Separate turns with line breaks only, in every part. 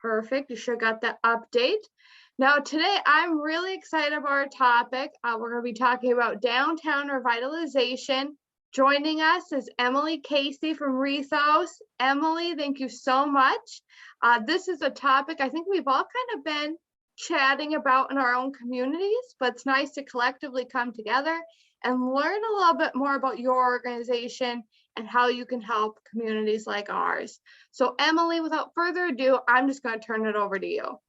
Perfect. You sure got that update. Now, today I'm really excited about our topic. We're going to be talking about downtown revitalization. Joining us is Emily Casey from Rethos. Emily, thank you so much. This is a topic I think we've all kind of been chatting about in our own communities, but it's nice to collectively come together and learn a little bit more about your organization and how you can help communities like ours. So Emily, without further ado, I'm just going to turn it over to you.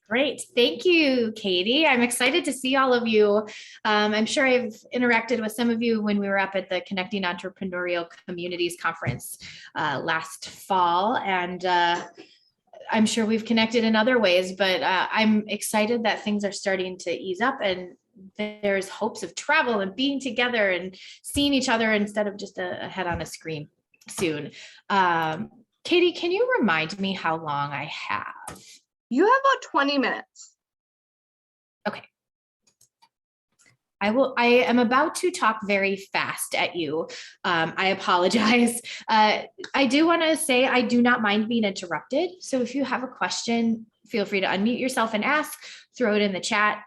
Great. Thank you, Katie. I'm excited to see all of you. I'm sure I've interacted with some of you when we were up at the Connecting Entrepreneurial Communities Conference last fall. And I'm sure we've connected in other ways, but I'm excited that things are starting to ease up and there's hopes of travel and being together and seeing each other instead of just a head on a screen soon. Katie, can you remind me how long I have?
You have about 20 minutes.
Okay. I am about to talk very fast at you. I apologize. I do want to say I do not mind being interrupted. So if you have a question, feel free to unmute yourself and ask, throw it in the chat.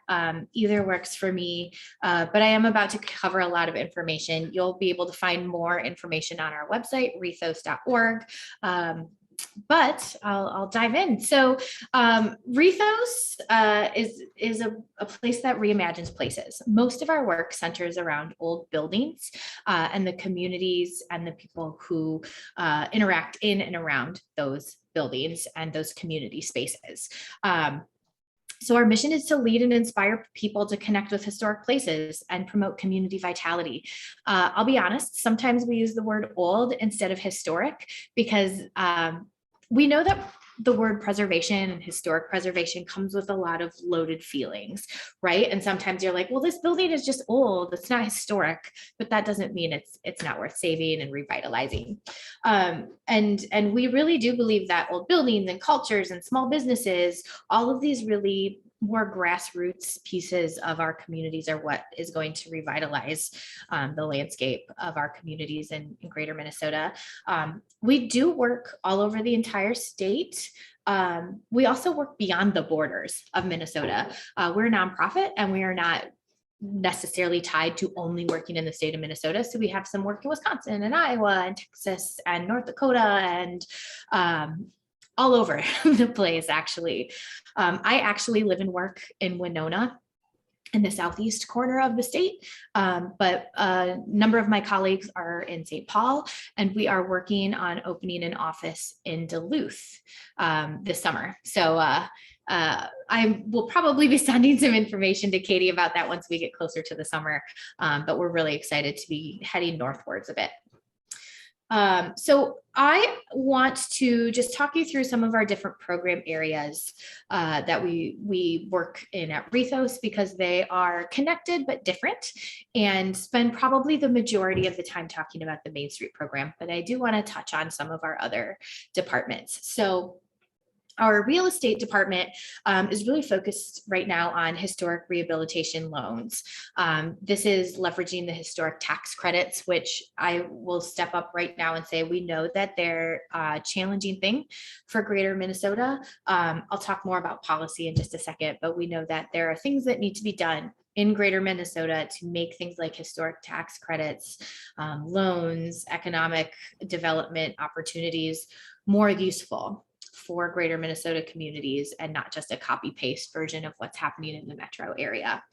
Either works for me, but I am about to cover a lot of information. You'll be able to find more information on our website, rethos.org. But I'll dive in. So Rethos is a place that reimagines places. Most of our work centers around old buildings and the communities and the people who interact in and around those buildings and those community spaces. So our mission is to lead and inspire people to connect with historic places and promote community vitality. I'll be honest, sometimes we use the word old instead of historic because we know that the word preservation and historic preservation comes with a lot of loaded feelings, right? And sometimes you're like, well, this building is just old, it's not historic, but that doesn't mean it's not worth saving and revitalizing. And we really do believe that old buildings and cultures and small businesses, all of these really more grassroots pieces of our communities are what is going to revitalize the landscape of our communities in greater Minnesota. We do work all over the entire state. We also work beyond the borders of Minnesota. We're a nonprofit and we are not necessarily tied to only working in the state of Minnesota. So we have some work in Wisconsin and Iowa and Texas and North Dakota and all over the place, actually. I actually live and work in Winona in the southeast corner of the state, but a number of my colleagues are in St. Paul, and we are working on opening an office in Duluth this summer. So I will probably be sending some information to Katie about that once we get closer to the summer, but we're really excited to be heading northwards a bit. So I want to just talk you through some of our different program areas that we work in at Rethos because they are connected but different, and spend probably the majority of the time talking about the Main Street program, but I do want to touch on some of our other departments. So our real estate department is really focused right now on historic rehabilitation loans. This is leveraging the historic tax credits, which I will step up right now and say we know that they're a challenging thing for greater Minnesota. I'll talk more about policy in just a second, but we know that there are things that need to be done in greater Minnesota to make things like historic tax credits, loans, economic development opportunities more useful for greater Minnesota communities and not just a copy paste version of what's happening in the metro area.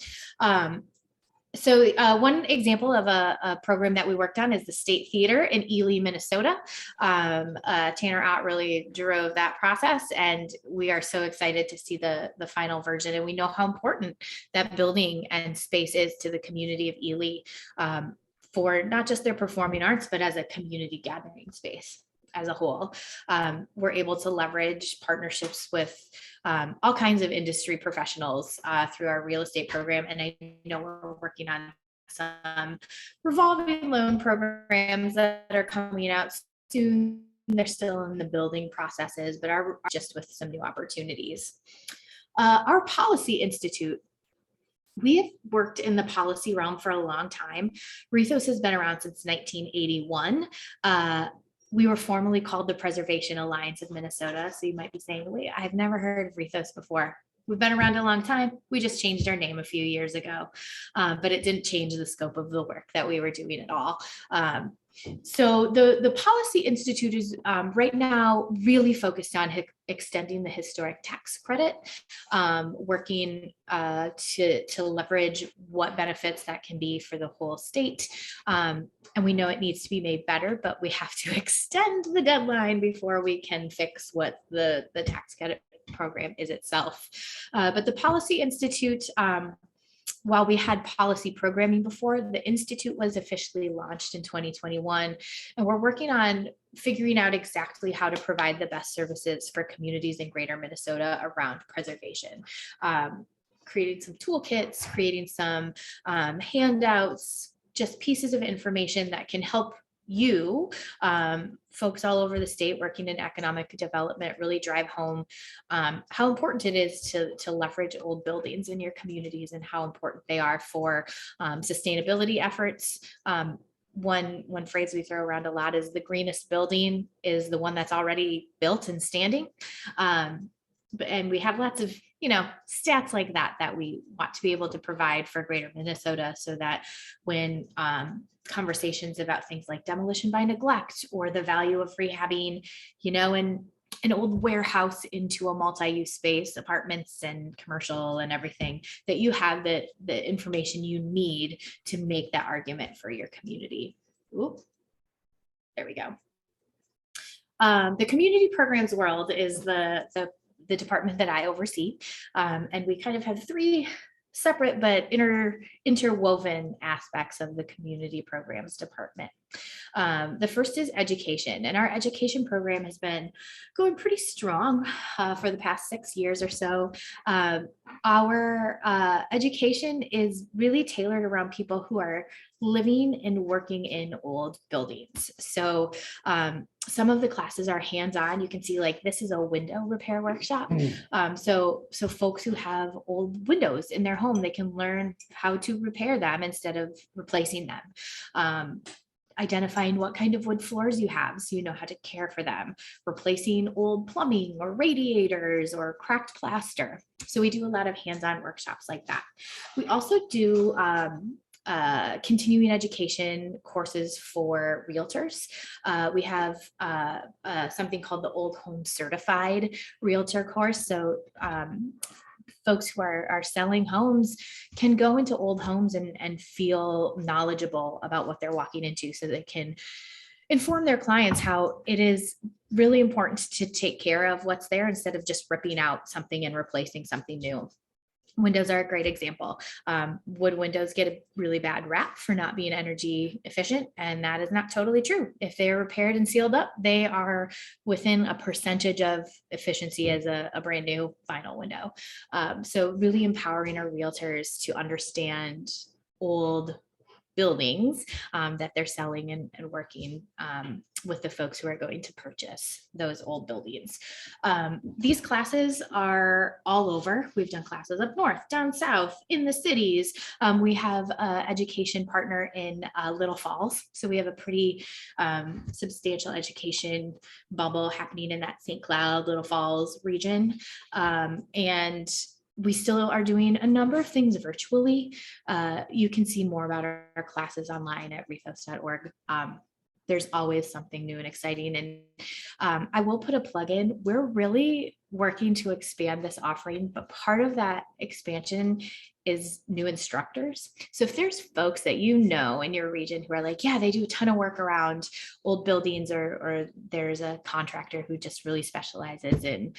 So one example of a program that we worked on is the State Theater in Ely, Minnesota. Tanner Ott really drove that process, and we are so excited to see the final version. And we know how important that building and space is to the community of Ely for not just their performing arts, but as a community gathering space as a whole. We're able to leverage partnerships with all kinds of industry professionals through our real estate program. And I know we're working on some revolving loan programs that are coming out soon. They're still in the building processes, but are just with some new opportunities. Our Policy Institute. We have worked in the policy realm for a long time. Rethos has been around since 1981. we were formerly called the Preservation Alliance of Minnesota. So you might be saying, wait, I've never heard of Rethos before. We've been around a long time. We just changed our name a few years ago, but it didn't change the scope of the work that we were doing at all. So the Policy Institute is right now really focused on extending the historic tax credit, working to leverage what benefits that can be for the whole state. And we know it needs to be made better, but we have to extend the deadline before we can fix what the tax credit program is itself. But the Policy Institute, while we had policy programming before, the Institute was officially launched in 2021, and we're working on figuring out exactly how to provide the best services for communities in greater Minnesota around preservation. Creating some toolkits, creating some handouts, just pieces of information that can help you, folks all over the state working in economic development, really drive home how important it is to leverage old buildings in your communities and how important they are for sustainability efforts. One phrase we throw around a lot is the greenest building is the one that's already built and standing. And we have lots of stats like that we want to be able to provide for greater Minnesota, so that when conversations about things like demolition by neglect or the value of rehabbing, an old warehouse into a multi-use space, apartments and commercial and everything, that you have the information you need to make that argument for your community. Ooh, there we go. The community programs world is the department that I oversee. And we kind of have three separate but interwoven aspects of the community programs department. The first is education, and our education program has been going pretty strong for the past 6 years or so. Our education is really tailored around people who are living and working in old buildings. So some of the classes are hands-on. You can see this is a window repair workshop. So folks who have old windows in their home, they can learn how to repair them instead of replacing them. Identifying what kind of wood floors you have, so you know how to care for them, replacing old plumbing or radiators or cracked plaster. So we do a lot of hands-on workshops like that. We also do continuing education courses for realtors. We have something called the Old Home Certified Realtor course. So folks who are selling homes can go into old homes and feel knowledgeable about what they're walking into, so they can inform their clients how it is really important to take care of what's there instead of just ripping out something and replacing something new. Windows are a great example. Wood windows get a really bad rap for not being energy efficient, and that is not totally true. If they're repaired and sealed up, they are within a percentage of efficiency as a brand new vinyl window. So really empowering our realtors to understand old buildings that they're selling and working with the folks who are going to purchase those old buildings. These classes are all over. We've done classes up north, down south, in the cities. We have an education partner in Little Falls. So we have a pretty substantial education bubble happening in that St. Cloud, Little Falls region. And we still are doing a number of things virtually. You can see more about our classes online at rethos.org. There's always something new and exciting. And I will put a plug in. We're really working to expand this offering, but part of that expansion is new instructors. So if there's folks that in your region who are like, yeah, they do a ton of work around old buildings, or there's a contractor who just really specializes in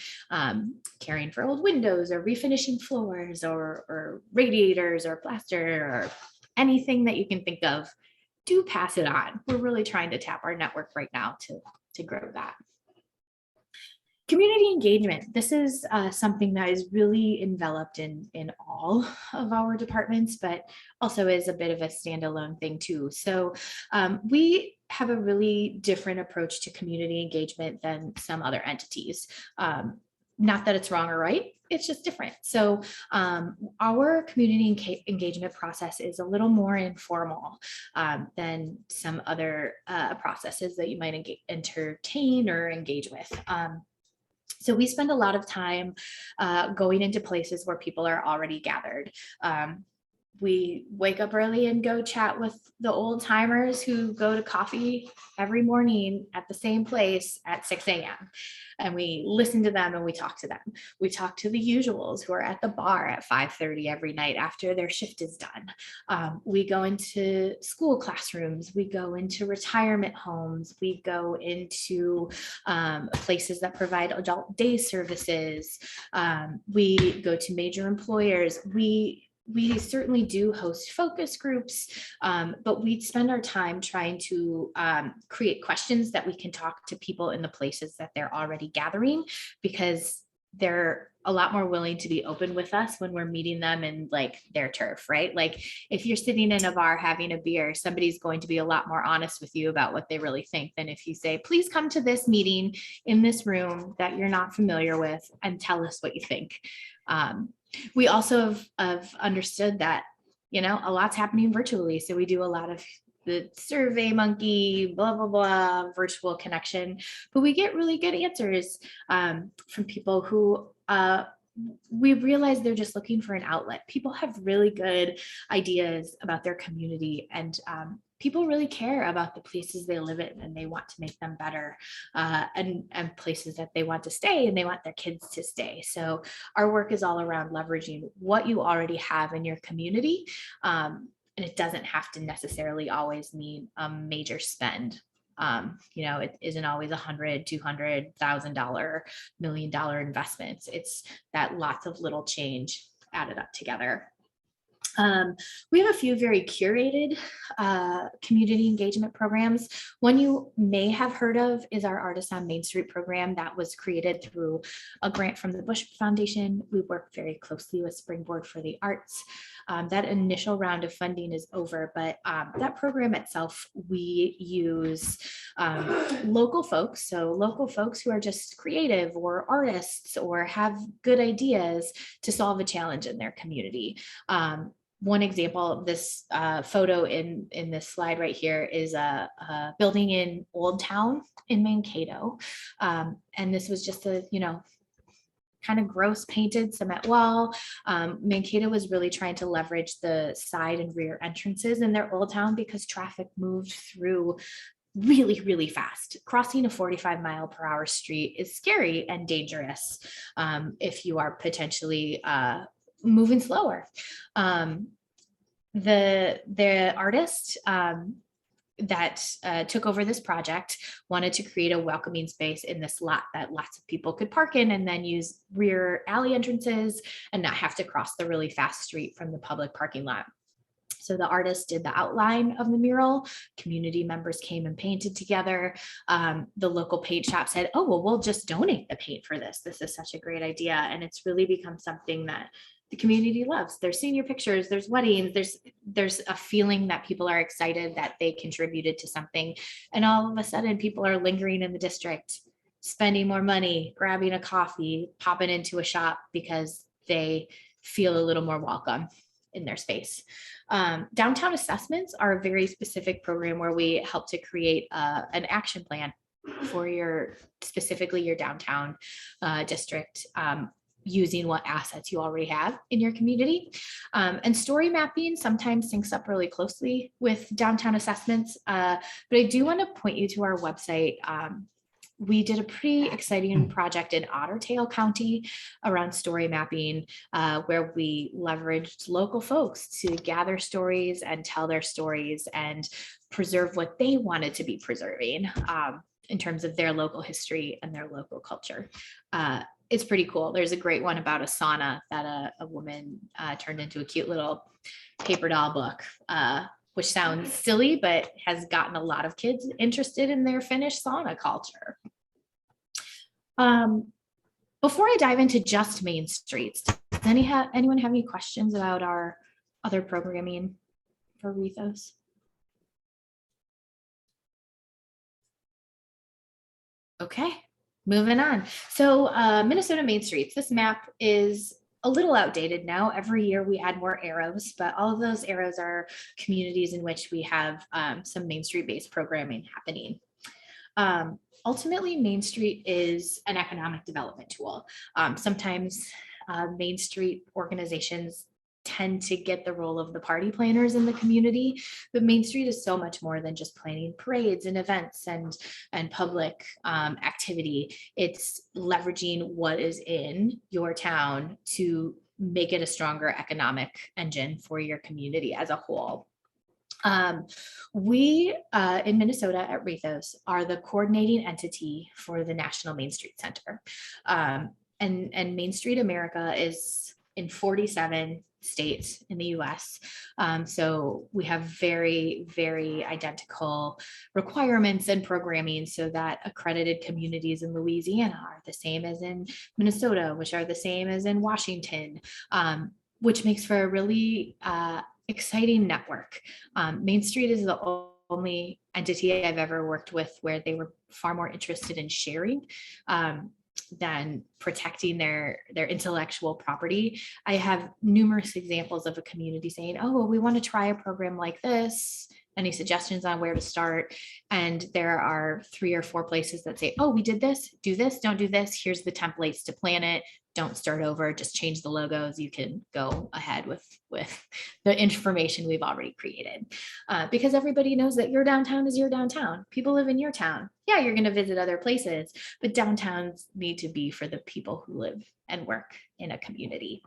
caring for old windows or refinishing floors or radiators or plaster or anything that you can think of, do pass it on. We're really trying to tap our network right now to grow that. Community engagement. This is something that is really enveloped in all of our departments, but also is a bit of a standalone thing too. So we have a really different approach to community engagement than some other entities. Not that it's wrong or right, it's just different. So our community engagement process is a little more informal than some other processes that you might entertain or engage with. So we spend a lot of time going into places where people are already gathered. We wake up early and go chat with the old timers who go to coffee every morning at the same place at 6 a.m. And we listen to them and we talk to them. We talk to the usuals who are at the bar at 5:30 every night after their shift is done. We go into school classrooms. We go into retirement homes. We go into places that provide adult day services. We go to major employers. We certainly do host focus groups, but we spend our time trying to create questions that we can talk to people in the places that they're already gathering, because they're a lot more willing to be open with us when we're meeting them in like their turf, right? Like if you're sitting in a bar having a beer, somebody's going to be a lot more honest with you about what they really think than if you say, please come to this meeting in this room that you're not familiar with and tell us what you think. We also have understood that, you know, a lot's happening virtually. So we do a lot of the survey monkey, blah, blah, blah, virtual connection, but we get really good answers from people who we realize they're just looking for an outlet. People have really good ideas about their community, and people really care about the places they live in, and they want to make them better, and places that they want to stay and they want their kids to stay. So our work is all around leveraging what you already have in your community. And it doesn't have to necessarily always mean a major spend. You know, it isn't always $100,000, $200,000, $1 million investments. It's that lots of little change added up together. We have a few very curated community engagement programs. One you may have heard of is our Artists on Main Street program that was created through a grant from the Bush Foundation. We work very closely with Springboard for the Arts. That initial round of funding is over, but that program itself, we use local folks. So local folks who are just creative or artists or have good ideas to solve a challenge in their community. One example of this photo in this slide right here is a building in Old Town in Mankato. And this was just a, you know, kind of gross painted cement wall. Mankato was really trying to leverage the side and rear entrances in their Old Town because traffic moved through really, really fast. Crossing a 45-mile-per-hour street is scary and dangerous if you are potentially moving slower. The artist that took over this project wanted to create a welcoming space in this lot that lots of people could park in and then use rear alley entrances and not have to cross the really fast street from the public parking lot. So the artist did the outline of the mural. Community members came and painted together. The local paint shop said, oh, well, we'll just donate the paint for this. This is such a great idea. And it's really become something that the community loves. There's senior pictures, there's weddings, there's a feeling that people are excited that they contributed to something. And all of a sudden people are lingering in the district, spending more money, grabbing a coffee, popping into a shop because they feel a little more welcome in their space. Downtown assessments are a very specific program where we help to create an action plan for specifically your downtown district, using what assets you already have in your community. And story mapping sometimes syncs up really closely with downtown assessments, but I do want to point you to our website. We did a pretty exciting project in Otter Tail County around story mapping, where we leveraged local folks to gather stories and tell their stories and preserve what they wanted to be preserving in terms of their local history and their local culture. It's pretty cool. There's a great one about a sauna that a woman turned into a cute little paper doll book, which sounds silly, but has gotten a lot of kids interested in their Finnish sauna culture. Before I dive into just Main Streets, does anyone have any questions about our other programming for Rethos? Okay. Moving on. So Minnesota Main Streets, this map is a little outdated now. Every year we add more arrows, but all of those arrows are communities in which we have some Main Street based programming happening. Ultimately, Main Street is an economic development tool. Sometimes Main Street organizations tend to get the role of the party planners in the community, but Main Street is so much more than just planning parades and events and public activity. It's leveraging what is in your town to make it a stronger economic engine for your community as a whole. We in Minnesota at Rethos are the coordinating entity for the National Main Street Center. And Main Street America is in 47 states in the US. So we have very, very identical requirements and programming so that accredited communities in Louisiana are the same as in Minnesota, which are the same as in Washington, which makes for a really exciting network. Main Street is the only entity I've ever worked with where they were far more interested in sharing than protecting their intellectual property. I have numerous examples of a community saying, oh, well, we want to try a program like this. Any suggestions on where to start? And there are 3 or 4 places that say, oh, we did this, do this, don't do this. Here's the templates to plan it. Don't start over, just change the logos. You can go ahead with the information we've already created. Because everybody knows that your downtown is your downtown. People live in your town. Yeah, you're going to visit other places, but downtowns need to be for the people who live and work in a community.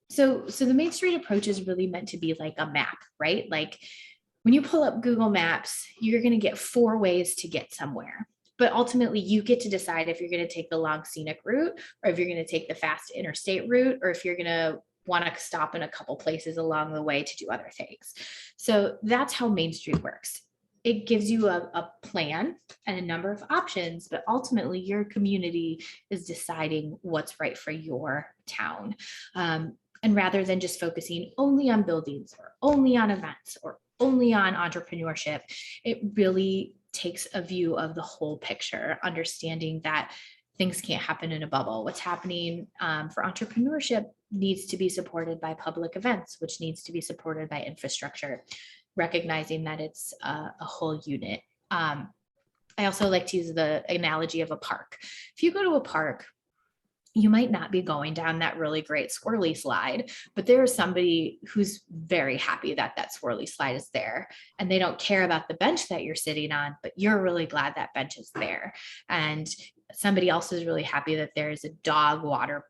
So the Main Street approach is really meant to be like a map, right? Like when you pull up Google Maps, you're going to get 4 ways to get somewhere. But ultimately, you get to decide if you're going to take the long scenic route, or if you're going to take the fast interstate route, or if you're going to want to stop in a couple places along the way to do other things. So that's how Main Street works. It gives you a plan and a number of options, but ultimately your community is deciding what's right for your town. And rather than just focusing only on buildings or only on events or only on entrepreneurship, it really takes a view of the whole picture, understanding that things can't happen in a bubble. What's happening for entrepreneurship needs to be supported by public events, which needs to be supported by infrastructure, recognizing that it's a whole unit. I also like to use the analogy of a park. If you go to a park, you might not be going down that really great swirly slide, but there is somebody who's very happy that that swirly slide is there, and they don't care about the bench that you're sitting on, but you're really glad that bench is there. And somebody else is really happy that there's a dog water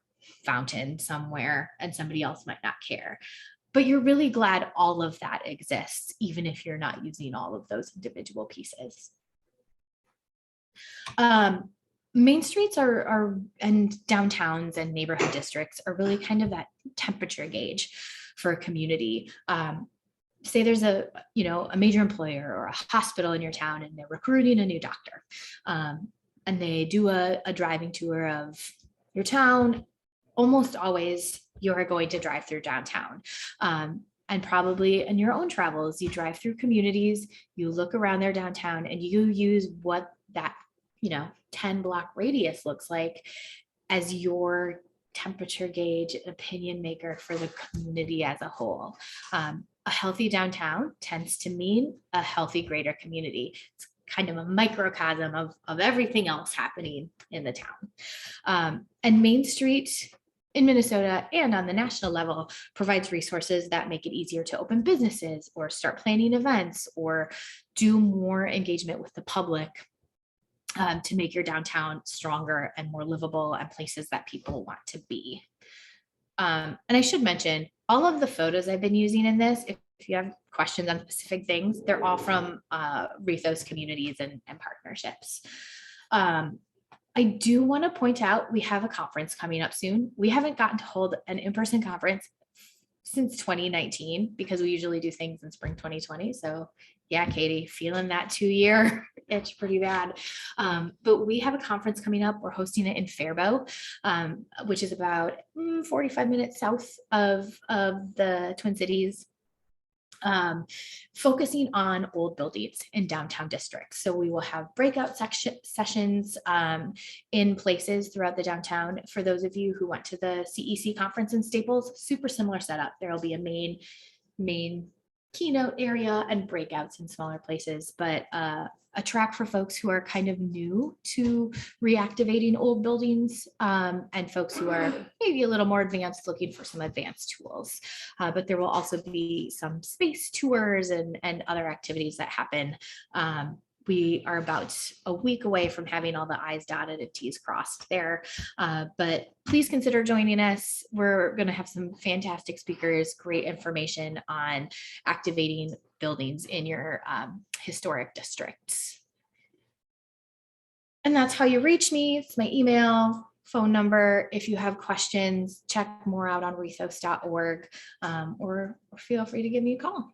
fountain somewhere, and somebody else might not care. But you're really glad all of that exists, even if you're not using all of those individual pieces. Main streets are and downtowns and neighborhood districts are really kind of that temperature gauge for a community. Say there's a major employer or a hospital in your town, and they're recruiting a new doctor, and they do a driving tour of your town. Almost always you are going to drive through downtown. And probably in your own travels, you drive through communities, you look around their downtown, and you use what that 10 block radius looks like as your temperature gauge, opinion maker for the community as a whole. A healthy downtown tends to mean a healthy greater community. It's kind of a microcosm of everything else happening in the town. And Main Street in Minnesota and on the national level provides resources that make it easier to open businesses or start planning events or do more engagement with the public to make your downtown stronger and more livable and places that people want to be. And I should mention all of the photos I've been using in this, if you have questions on specific things, they're all from Rethos communities and partnerships. I do want to point out we have a conference coming up soon. We haven't gotten to hold an in-person conference since 2019 because we usually do things in spring 2020. So yeah, Katie, feeling that 2-year itch pretty bad. But we have a conference coming up. We're hosting it in Faribault, which is about 45 minutes south of the Twin Cities. focusing on old buildings in downtown districts. So we will have breakout sessions in places throughout the downtown. For those of you who went to the CEC conference in Staples, super similar setup. There will be a main keynote area and breakouts in smaller places, but a track for folks who are kind of new to reactivating old buildings, and folks who are maybe a little more advanced looking for some advanced tools. But there will also be some space tours and other activities that happen. We are about a week away from having all the I's dotted and T's crossed there. But please consider joining us. We're going to have some fantastic speakers, great information on activating buildings in your historic districts. And that's how you reach me. It's my email, phone number. If you have questions, check more out on rethos.org, or feel free to give me a call.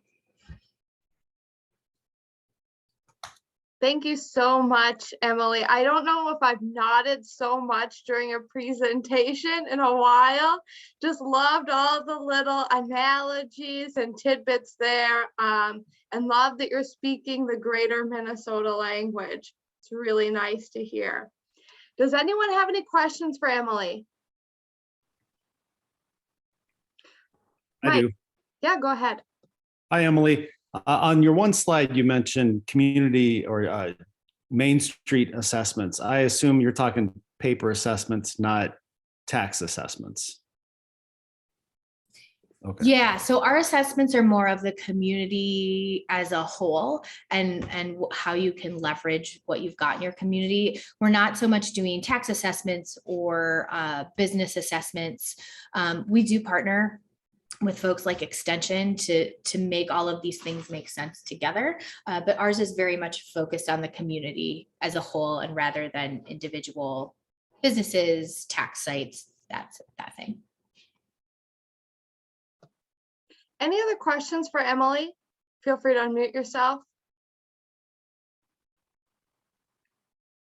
Thank you so much, Emily. I don't know if I've nodded so much during a presentation in a while. Just loved all the little analogies and tidbits there, and love that you're speaking the greater Minnesota language. It's really nice to hear. Does anyone have any questions for Emily?
I do.
Yeah, go ahead.
Hi, Emily. On your one slide, you mentioned community or Main Street assessments. I assume you're talking paper assessments, not tax assessments. Okay.
Yeah, so our assessments are more of the community as a whole and how you can leverage what you've got in your community. We're not so much doing tax assessments or business assessments. We do partner with folks like Extension to make all of these things make sense together. But ours is very much focused on the community as a whole and rather than individual businesses, tax sites, that thing.
Any other questions for Emily? Feel free to unmute yourself.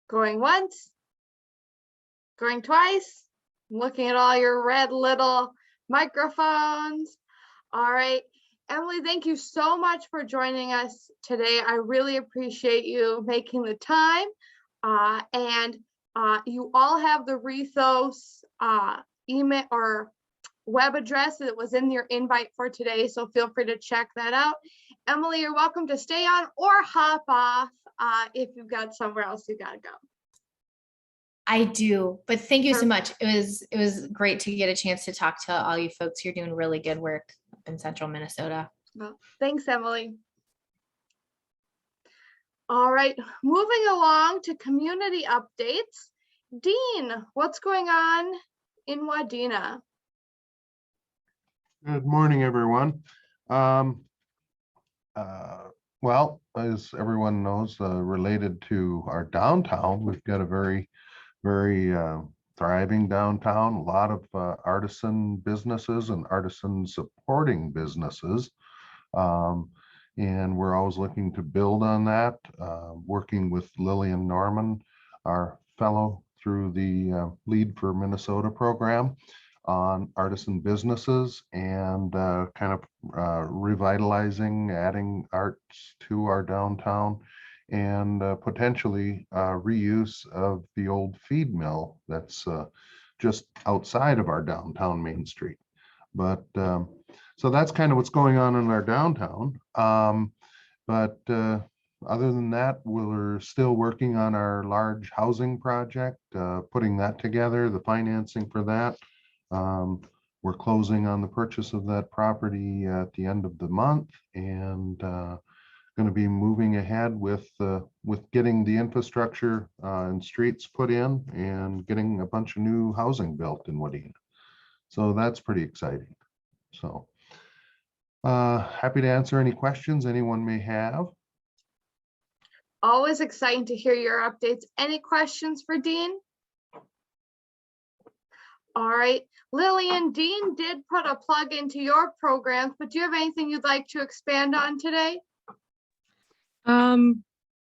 Going once, going twice, looking at all your red little microphones. All right, Emily, thank you so much for joining us today. I really appreciate you making the time. And you all have the Rethos email or web address that was in your invite for today, so feel free to check that out. Emily, you're welcome to stay on or hop off if you've got somewhere else you gotta go.
I do, but thank you so much. It was great to get a chance to talk to all you folks. You're doing really good work up in central Minnesota.
Well, thanks, Emily. All right, moving along to community updates. Dean, what's going on in Wadena?
Good morning, everyone. Well, as everyone knows, related to our downtown, we've got a very thriving downtown, a lot of artisan businesses and artisan supporting businesses. And we're always looking to build on that, working with Lillian Norman, our fellow through the Lead for Minnesota program on artisan businesses and kind of revitalizing, adding arts to our downtown, and potentially reuse of the old feed mill that's just outside of our downtown Main Street. But so that's kind of what's going on in our downtown. But other than that, we're still working on our large housing project, putting that together, the financing for that. We're closing on the purchase of that property at the end of the month, and going to be moving ahead with getting the infrastructure and streets put in and getting a bunch of new housing built in Wadena. So that's pretty exciting. So happy to answer any questions anyone may have.
Always exciting to hear your updates. Any questions for Dean? All right, Lillian, Dean did put a plug into your programs, but do you have anything you'd like to expand on today?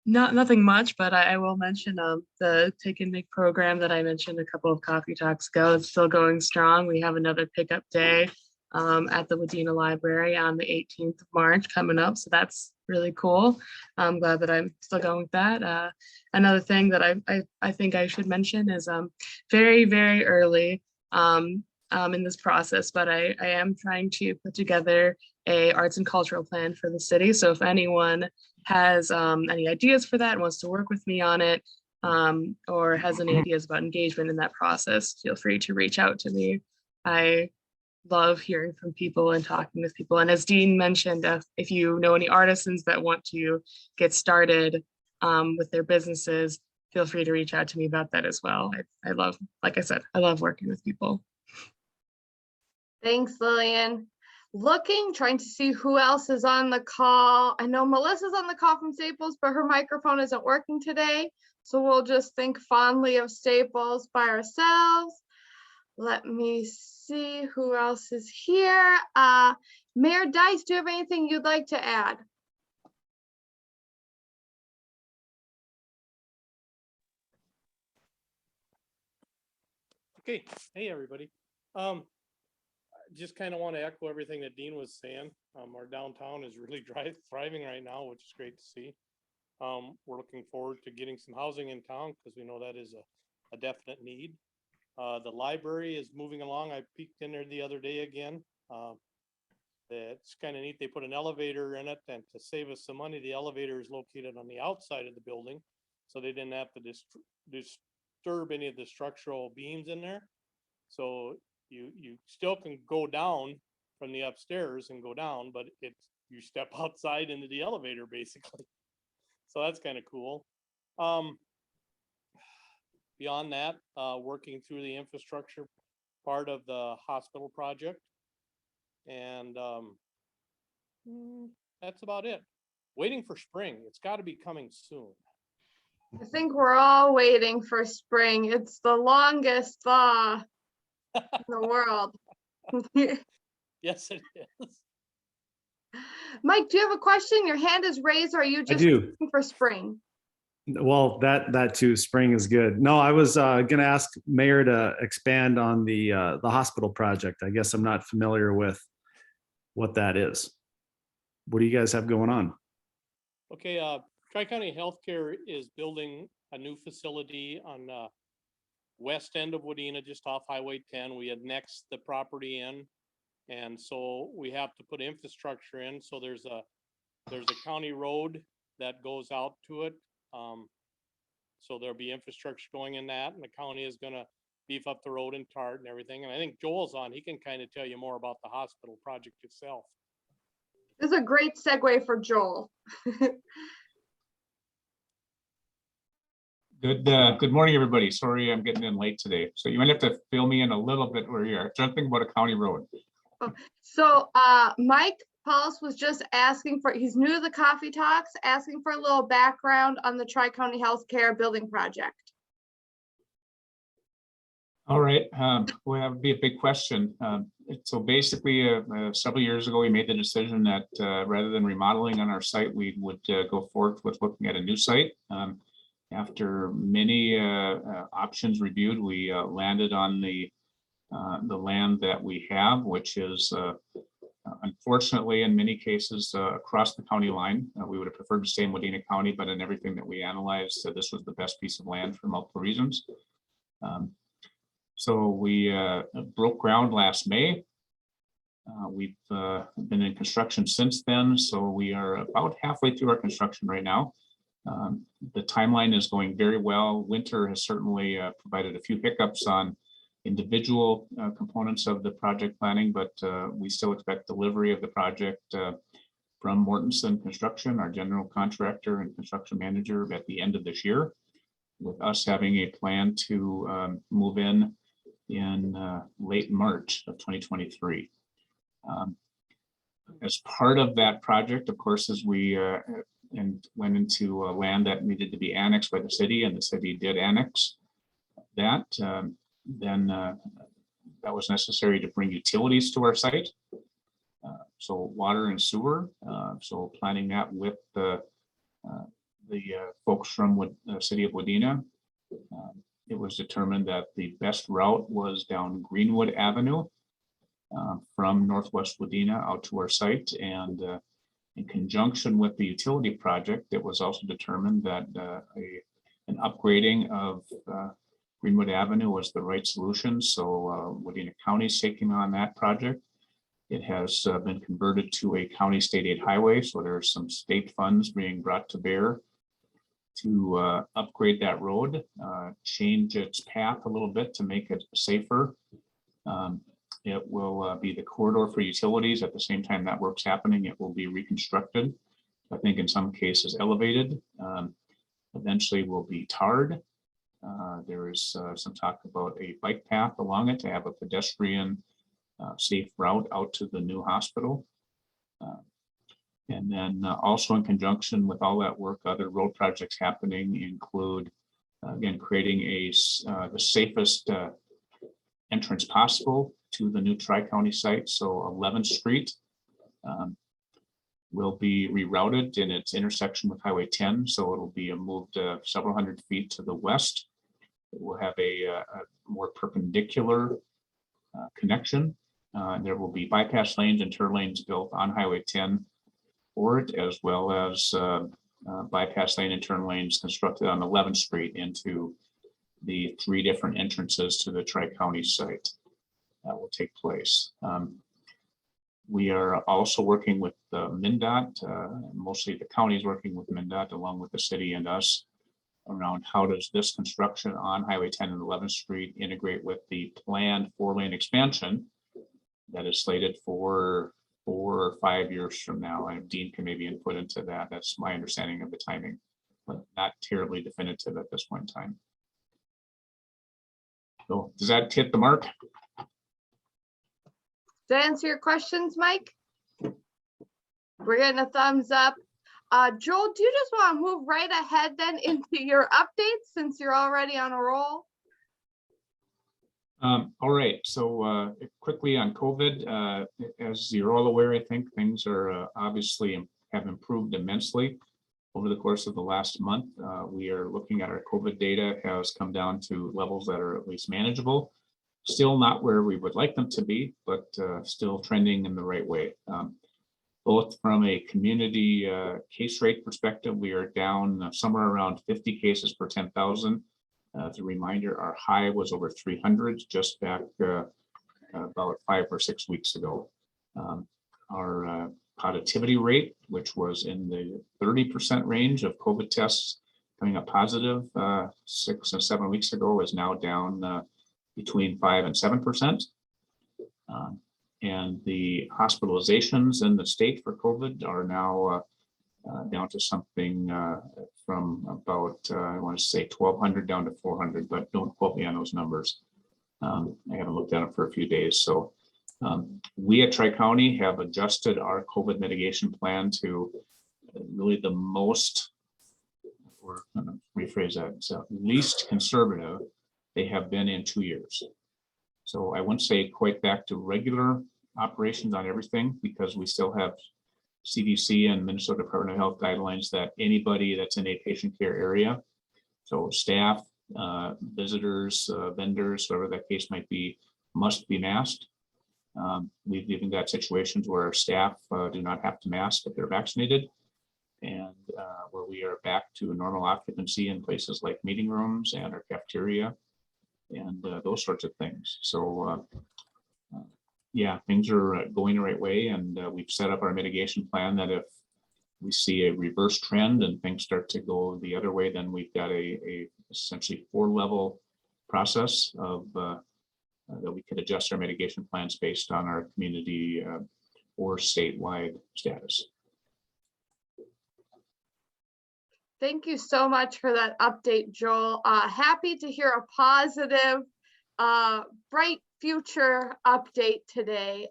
Nothing much, but I will mention the Take and Make program that I mentioned a couple of coffee talks ago. It's still going strong. We have another pickup day at the Wadena Library on the 18th of March coming up. So that's really cool. I'm glad that I'm still going with that. Another thing that I think I should mention is very, very early in this process, but I am trying to put together a arts and cultural plan for the city. So if anyone has any ideas for that and wants to work with me on it, or has any ideas about engagement in that process, feel free to reach out to me. I love hearing from people and talking with people. And as Dean mentioned, if you know any artisans that want to get started with their businesses, feel free to reach out to me about that as well. I love, like I said, I love working with people.
Thanks, Lillian. Trying to see who else is on the call. I know Melissa's on the call from Staples, but her microphone isn't working today. So we'll just think fondly of Staples by ourselves. Let me see who else is here. Mayor Dice, do you have anything you'd like to add?
Okay, hey everybody. Just kind of want to echo everything that Dean was saying. Our downtown is really thriving right now, which is great to see. We're looking forward to getting some housing in town because we know that is a definite need. The library is moving along. I peeked in there the other day again. It's kind of neat. They put an elevator in it, and to save us some money, the elevator is located on the outside of the building, so they didn't have to disturb any of the structural beams in there. So you still can go down from the upstairs and go down, but you step outside into the elevator basically. So that's kind of cool. Beyond that, working through the infrastructure part of the hospital project. And that's about it. Waiting for spring. It's got to be coming soon.
I think we're all waiting for spring. It's the longest thaw in the world.
Yes, it is.
Mike, do you have a question? Your hand is raised, or are you just
do.
waiting for spring?
Well, that too, spring is good. No, I was going to ask Mayor to expand on the hospital project. I guess I'm not familiar with what that is. What do you guys have going on?
Okay, Tri-County Healthcare is building a new facility on west end of Wadena, just off Highway 10. We annexed the property in, and so we have to put infrastructure in. So there's a county road that goes out to it. So there'll be infrastructure going in that, and the county is going to beef up the road and tar it and everything. And I think Joel's on. He can kind of tell you more about the hospital project itself.
This is a great segue for Joel.
Good morning, everybody. Sorry, I'm getting in late today. So you might have to fill me in a little bit where you're something about a county road.
So Mike Paulus was just asking for, he's new to the Coffee Talks, asking for a little background on the Tri-County Healthcare building project.
All right, well, that would be a big question. So basically, several years ago, we made the decision that rather than remodeling on our site, we would go forth with looking at a new site. After many options reviewed, we landed on the land that we have, which is unfortunately, in many cases, across the county line. We would have preferred to stay in Wadena County, but in everything that we analyzed, this was the best piece of land for multiple reasons. So we broke ground last May. We've been in construction since then, so we are about halfway through our construction right now. The timeline is going very well. Winter has certainly provided a few hiccups on individual components of the project planning, but we still expect delivery of the project from Mortensen Construction, our general contractor and construction manager, at the end of this year, with us having a plan to move in late March of 2023. As part of that project, of course, as we went into land that needed to be annexed by the city, and the city did annex that, then that was necessary to bring utilities to our site. So water and sewer. So planning that with the folks from the city of Wadena. It was determined that the best route was down Greenwood Avenue. from Northwest Wadena out to our site. And in conjunction with the utility project, it was also determined that an upgrading of Greenwood Avenue was the right solution. So Wadena County is taking on that project. It has been converted to a county state aid highway. So there are some state funds being brought to bear to upgrade that road, change its path a little bit to make it safer. It will be the corridor for utilities. At the same time that work's happening, it will be reconstructed. I think in some cases elevated. Eventually will be tarred. There is some talk about a bike path along it to have a pedestrian safe route out to the new hospital. And then also in conjunction with all that work, other road projects happening include, again, creating the safest entrance possible to the new Tri-County site. So 11th Street will be rerouted in its intersection with Highway 10. So it'll be moved several hundred feet to the west. It will have a more perpendicular connection. There will be bypass lanes and turn lanes built on Highway 10 for it, as well as bypass lane and turn lanes constructed on 11th Street into the 3 different entrances to the Tri-County site that will take place. We are also working with MnDOT, mostly the county is working with MnDOT along with the city and us around how does this construction on Highway 10 and 11th Street integrate with the planned 4-lane expansion that is slated for 4 or 5 years from now. And Dean can maybe input into that. That's my understanding of the timing, but not terribly definitive at this point in time. So does that hit the mark?
Does that answer your questions, Mike? We're getting a thumbs up. Joel, do you just want to move right ahead then into your updates since you're already on a roll?
All right, so quickly on COVID, as you're all aware, I think things are obviously have improved immensely over the course of the last month. We are looking at our COVID data has come down to levels that are at least manageable. Still not where we would like them to be, but still trending in the right way. Both from a community case rate perspective, we are down somewhere around 50 cases per 10,000. As a reminder, our high was over 300 just back about 5 or 6 weeks ago. Our positivity rate, which was in the 30% range of COVID tests coming up positive 6 and 7 weeks ago, is now down between 5 and 7%. And the hospitalizations in the state for COVID are now down to something from about, I want to say 1,200 down to 400, but don't quote me on those numbers. I haven't looked at them for a few days. So we at Tri-County have adjusted our COVID mitigation plan to really the most, or rephrase that, so least conservative they have been in 2 years. So I wouldn't say quite back to regular operations on everything, because we still have CDC and Minnesota Department of Health guidelines that anybody that's in a patient care area, so staff, visitors, vendors, whatever that case might be, must be masked. We've even got situations where our staff do not have to mask if they're vaccinated, and where we are back to normal occupancy in places like meeting rooms and our cafeteria and those sorts of things. So yeah, things are going the right way, and we've set up our mitigation plan that if we see a reverse trend and things start to go the other way, then we've got a essentially 4-level process of that we could adjust our mitigation plans based on our community or statewide status.
Thank you so much for that update, Joel. Happy to hear a positive, bright future update today.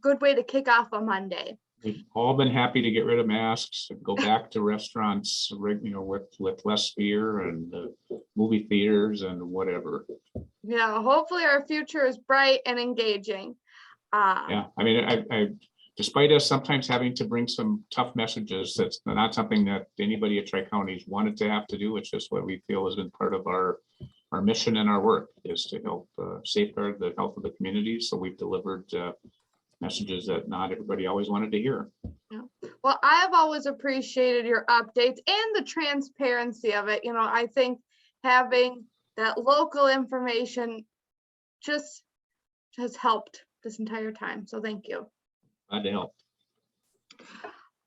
Good way to kick off a Monday.
We've all been happy to get rid of masks and go back to restaurants, with less fear, and movie theaters and whatever.
Yeah, hopefully our future is bright and engaging.
Yeah, I mean, I despite us sometimes having to bring some tough messages, that's not something that anybody at Tri-County's wanted to have to do. It's just what we feel has been part of our our mission and our work is to help safeguard the health of the community. So we've delivered messages that not everybody always wanted to hear.
Yeah. Well, I have always appreciated your updates and the transparency of it. I think having that local information just has helped this entire time. So thank you.
Glad to help.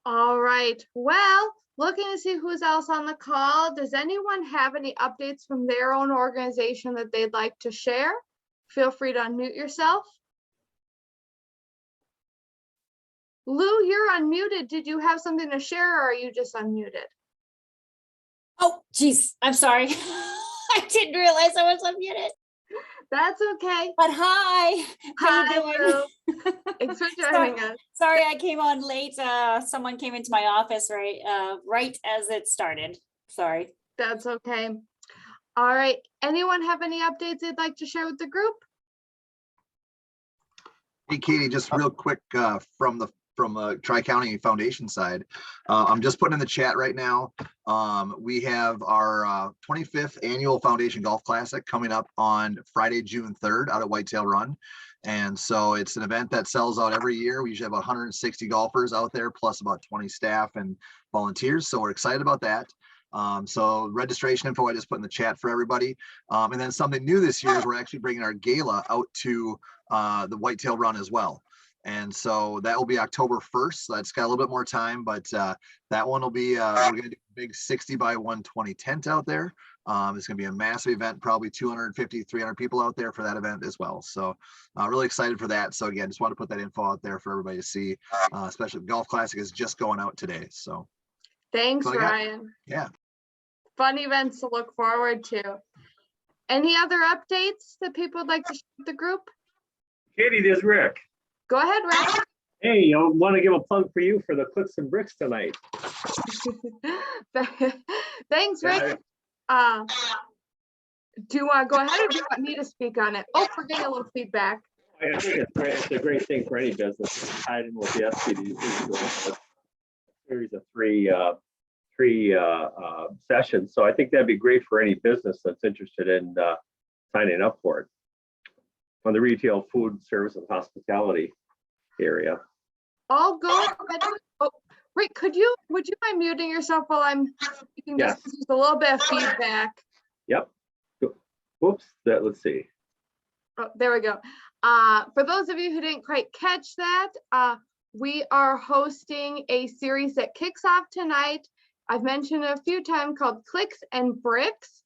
All right. Well, looking to see who's else on the call. Does anyone have any updates from their own organization that they'd like to share? Feel free to unmute yourself. Lou, you're unmuted. Did you have something to share or are you just unmuted?
Oh, geez, I'm sorry. I didn't realize I was unmuted.
That's okay.
But hi, how you
Hi,
doing?
Lou. Thanks for joining us.
Sorry, I came on late. Someone came into my office right as it started. Sorry.
That's okay. All right. Anyone have any updates they'd like to share with the group?
Hey, Katie, just real quick from Tri-County Foundation side. I'm just putting in the chat right now. We have our 25th annual Foundation Golf Classic coming up on Friday, June 3rd out at Whitetail Run. And so it's an event that sells out every year. We usually have about 160 golfers out there, plus about 20 staff and volunteers. So we're excited about that. So registration info I just put in the chat for everybody. And then something new this year is we're actually bringing our gala out to the Whitetail Run as well. And so that will be October 1st. So that's got a little bit more time, but that one will be, we're going to do a big 60 by 120 tent out there. It's going to be a massive event, probably 250, 300 people out there for that event as well. So really excited for that. So again, just want to put that info out there for everybody to see, especially the Golf Classic is just going out today. So
Thanks, Ryan.
Yeah.
Fun events to look forward to. Any other updates that people would like to share with the group?
Katie, there's Rick.
Go ahead, Rick.
Hey, I want to give a plug for you for the Clicks and Bricks tonight.
Thanks, Rick. Do you want to go ahead or do you want me to speak on it? Oh, we're getting a little feedback.
I think it's great. It's a great thing for any business. It's tied in with the SPD series of three sessions. So I think that'd be great for any business that's interested in signing up for it on the retail, food, service, and hospitality area.
I'll go ahead. Oh, Rick, would you mind muting yourself while I'm speaking?
Yes.
Just a little bit of feedback.
Yep. Whoops. Let's see.
Oh, there we go. For those of you who didn't quite catch that, we are hosting a series that kicks off tonight. I've mentioned it a few times, called Clicks and Bricks.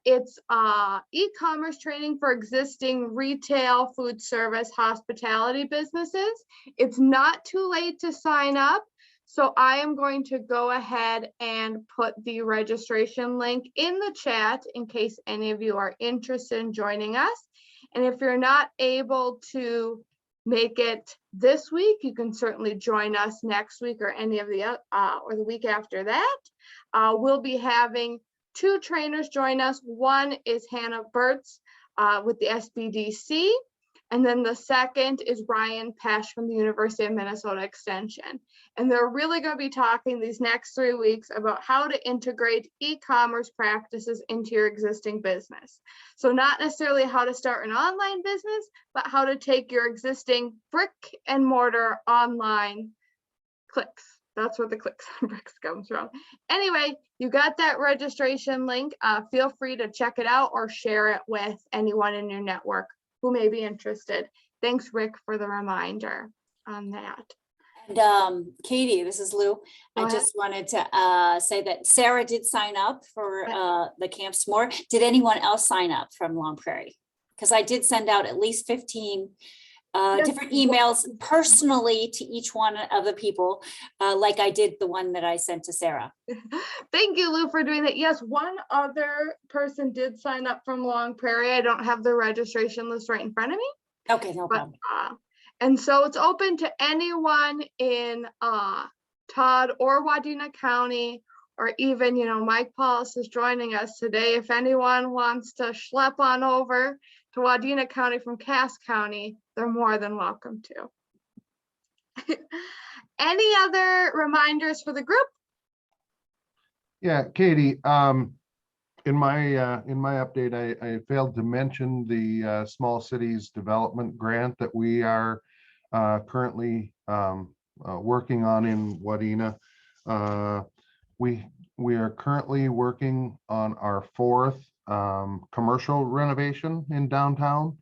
It's e-commerce training for existing retail, food service, hospitality businesses. It's not too late to sign up. So I am going to go ahead and put the registration link in the chat in case any of you are interested in joining us. And if you're not able to make it this week, you can certainly join us next week or any of the or the week after that. We'll be having 2 trainers join us. One is Hannah Burtz with the SBDC, and then the second is Ryan Pesh from the University of Minnesota Extension. And they're really going to be talking these next 3 weeks about how to integrate e-commerce practices into your existing business. So not necessarily how to start an online business, but how to take your existing brick and mortar online clicks. That's where the Clicks and Bricks comes from. Anyway, you got that registration link. Feel free to check it out or share it with anyone in your network who may be interested. Thanks, Rick, for the reminder on that.
And Katie, this is Lou.
Go
I
ahead.
just wanted to say that Sarah did sign up for the Camp S'more. Did anyone else sign up from Long Prairie? Because I did send out at least 15 different emails personally to each one of the people, like I did the one that I sent to Sarah.
Thank you, Lou, for doing that. Yes, one other person did sign up from Long Prairie. I don't have the registration list right in front of me.
Okay, no
But,
problem.
and so it's open to anyone in Todd or Wadena County, or even, Mike Paulus is joining us today. If anyone wants to schlep on over to Wadena County from Cass County, they're more than welcome to. Any other reminders for the group?
Yeah, Katie, In my update, I failed to mention the small cities development grant that we are currently working on in Wadena. We are currently working on our fourth commercial renovation in downtown.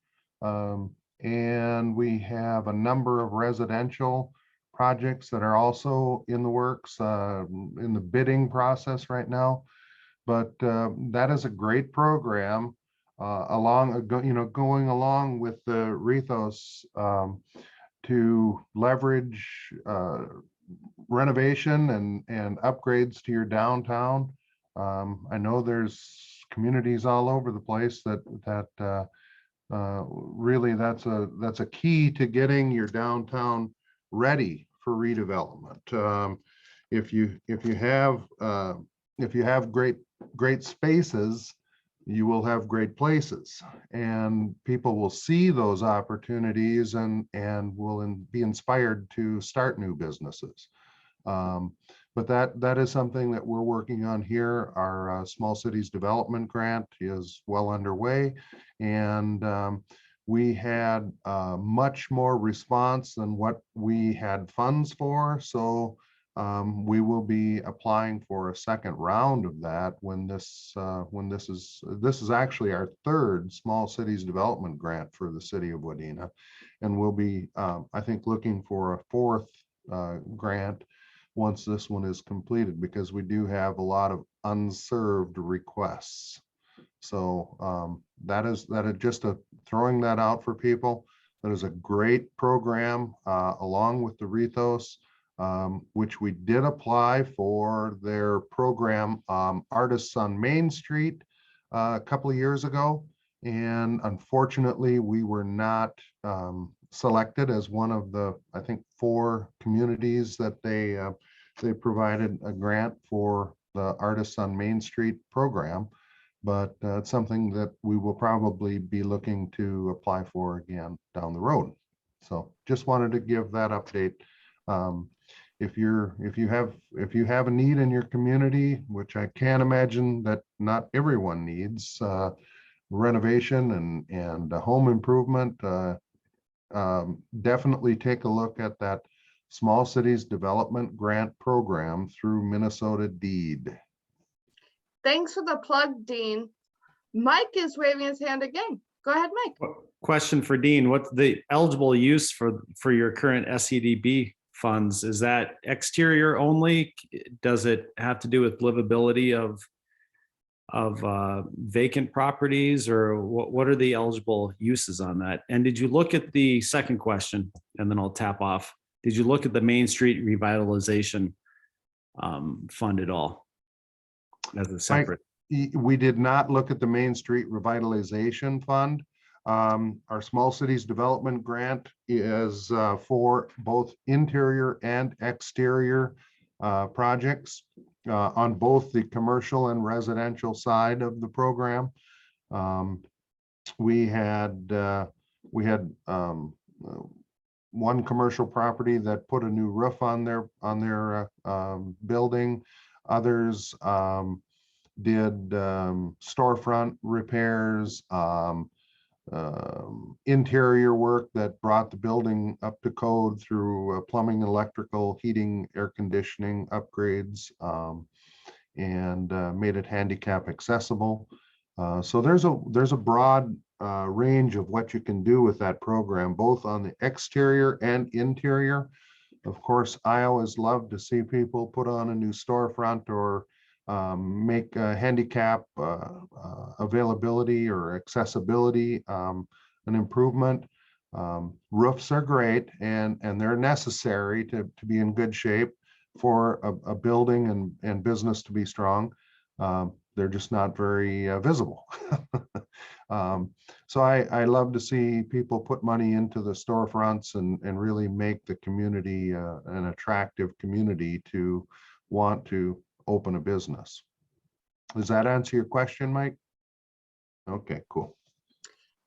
And we have a number of residential projects that are also in the works, in the bidding process right now. But that is a great program going along with the Rethos to leverage renovation and upgrades to your downtown. I know there's communities all over the place that really that's a key to getting your downtown ready for redevelopment. If you have great spaces, you will have great places, and people will see those opportunities and will be inspired to start new businesses. But that is something that we're working on here. Our small cities development grant is well underway, and we had much more response than what we had funds for. So we will be applying for a second round of that when this is actually our third small cities development grant for the city of Wadena, and we'll be I think looking for a fourth grant once this one is completed, because we do have a lot of unserved requests. So that is just throwing that out for people. That is a great program along with the Rethos, which we did apply for their program, Artists on Main Street, a couple of years ago. And unfortunately, we were not selected as one of the, I think, 4 communities that they provided a grant for the Artists on Main Street program. But it's something that we will probably be looking to apply for again down the road. So just wanted to give that update. If you have a need in your community, which I can't imagine that not everyone needs, renovation and home improvement, definitely take a look at that Small Cities Development Grant Program through Minnesota Deed.
Thanks for the plug, Dean. Mike is waving his hand again. Go ahead, Mike.
Question for Dean: what's the eligible use for your current SCDB funds? Is that exterior only? Does it have to do with livability of vacant properties, or what are the eligible uses on that? And did you look at the second question, and then I'll tap off? Did you look at the Main Street Revitalization fund at all as a separate?
We did not look at the Main Street Revitalization Fund. Our Small Cities Development Grant is for both interior and exterior projects on both the commercial and residential side of the program. We had one commercial property that put a new roof on their building. Others did storefront repairs, interior work that brought the building up to code through plumbing, electrical, heating, air conditioning upgrades, and made it handicap accessible. So there's a broad range of what you can do with that program, both on the exterior and interior. Of course, I always love to see people put on a new storefront or make handicap availability or accessibility an improvement. Roofs are great, and they're necessary to be in good shape for a building and business to be strong. They're just not very visible. So I love to see people put money into the storefronts and really make the community an attractive community to want to open a business. Does that answer your question, Mike? Okay, cool.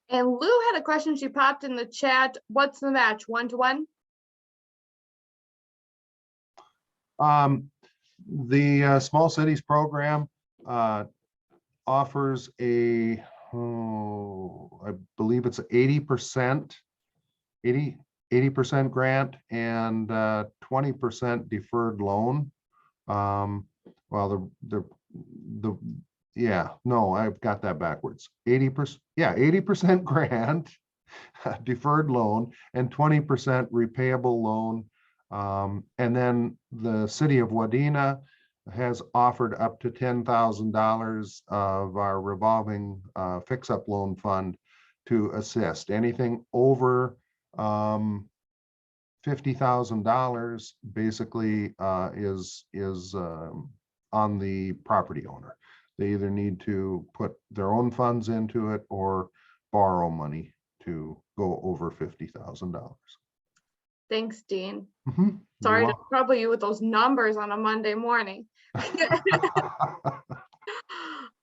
And Lou had a question. She popped in the chat. What's the match? 1-to-1?
The Small Cities program offers a, I believe it's 80%, 80% grant and 20% deferred loan. Well, yeah, no, I've got that backwards. 80%, yeah, 80% grant, deferred loan, and 20% repayable loan. And then the city of Wadena has offered up to $10,000 of our revolving fix-up loan fund to assist. Anything over $50,000 basically is on the property owner. They either need to put their own funds into it or borrow money to go over $50,000.
Thanks, Dean.
Mhm.
Sorry
You're
to trouble you with those numbers on a Monday morning.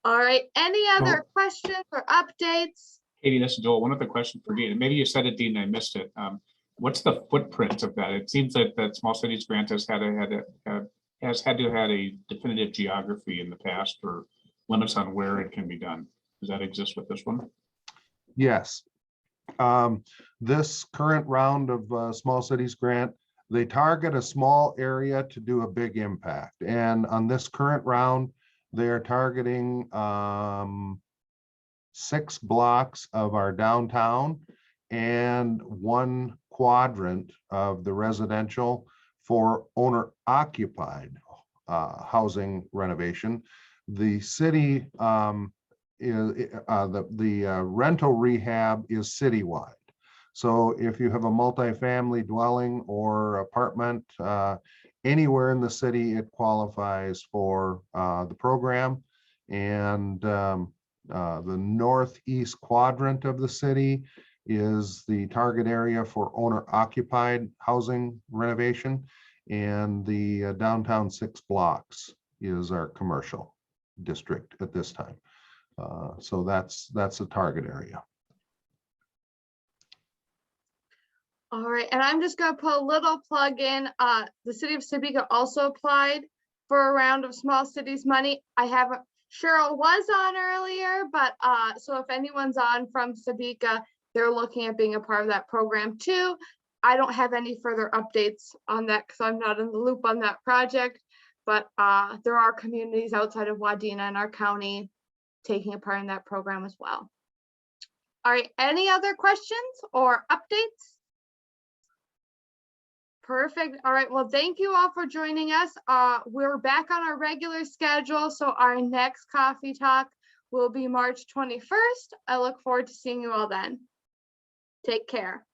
All right, any other questions or updates?
Katie, this is Joel. One other question for Dean, and maybe you said it, Dean, I missed it. What's the footprint of that? It seems that Small Cities Grant has had to have a definitive geography in the past or limits on where it can be done. Does that exist with this one?
Yes. This current round of Small Cities Grant, they target a small area to do a big impact. And on this current round, they're targeting 6 blocks of our downtown and 1 quadrant of the residential for owner occupied housing renovation. The city the rental rehab is citywide. So if you have a multifamily dwelling or apartment anywhere in the city, it qualifies for the program. And the northeast quadrant of the city is the target area for owner occupied housing renovation. And the downtown 6 blocks is our commercial district at this time. So that's a target area.
All right, and I'm just gonna put a little plug in. The city of Topeka also applied for a round of small cities money. I haven't, Cheryl was on earlier, but so if anyone's on from Topeka, they're looking at being a part of that program too. I don't have any further updates on that because I'm not in the loop on that project, but there are communities outside of Wadena in our county taking a part in that program as well. All right, any other questions or updates? Perfect. All right, well, thank you all for joining us. We're back on our regular schedule, so our next coffee talk will be March 21st. I look forward to seeing you all then. Take care.